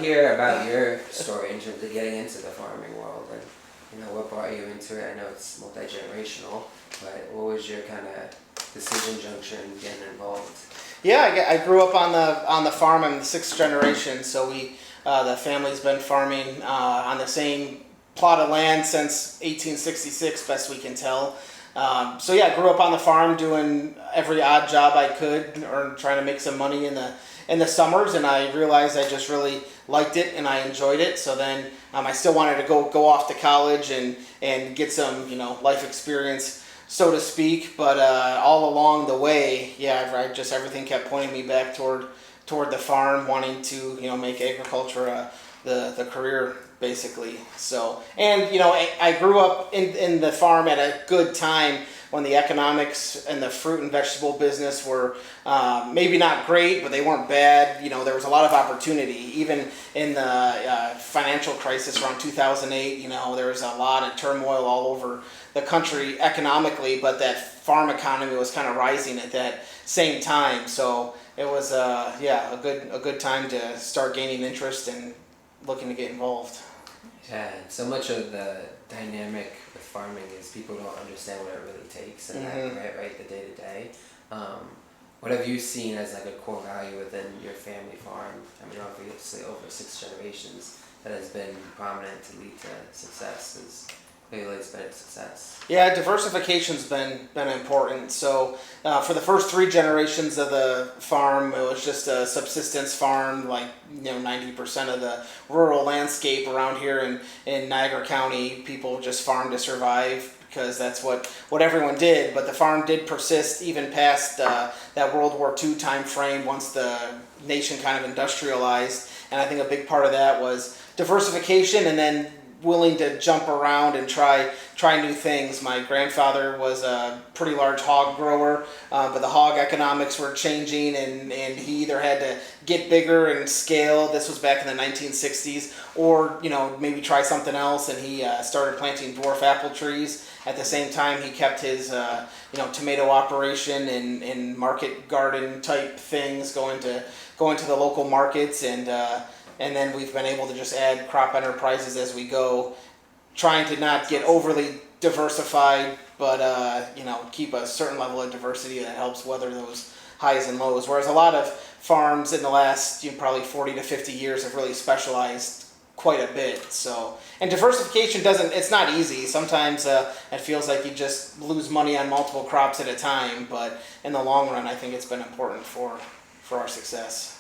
to hear about your story in terms of getting into the farming world and what brought you into it. I know it's multi-generational, but what was your kind of decision junction getting involved? Yeah, I grew up on the farm. I'm the sixth generation, so the family's been farming on the same plot of land since 1866, best we can tell. So yeah, I grew up on the farm doing every odd job I could, or trying to make some money in the summers, and I realized I just really liked it and I enjoyed it. So then I still wanted to go off to college and get some life experience, so to speak. But all along the way, yeah, everything kept pointing me back toward the farm, wanting to make agriculture the career, basically. So, and I grew up in the farm at a good time when the economics and the fruit and vegetable business were maybe not great, but they weren't bad. There was a lot of opportunity. Even in the financial crisis around 2008, there was a lot of turmoil all over the country economically, but that farm economy was kind of rising at that same time. So it was a good time to start gaining interest and looking to get involved. Yeah, and so much of the dynamic with farming is people don't understand what it really takes, and right, the day to day. What have you seen as like a core value within your family farm? I mean, obviously over 6 generations that has been prominent to lead to success. Is clearly it's been a success. Yeah, diversification's been important. So for the first 3 generations of the farm, it was just a subsistence farm. Like 90% of the rural landscape around here in Niagara County, people just farmed to survive, because that's what everyone did. But the farm did persist even past that World War II time frame, once the nation kind of industrialized. And I think a big part of that was diversification, and then willing to jump around and try new things. My grandfather was a pretty large hog grower, but the hog economics were changing, and he either had to get bigger and scale. This was back in the 1960s, or maybe try something else. And he started planting dwarf apple trees. At the same time, he kept his tomato operation and market garden type things going to the local markets, and then we've been able to just add crop enterprises as we go, trying to not get overly diversified, but keep a certain level of diversity that helps weather those highs and lows. Whereas a lot of farms in the last probably 40 to 50 years have really specialized quite a bit. So, and diversification it's not easy. Sometimes it feels like you just lose money on multiple crops at a time, but in the long run, I think it's been important for our success.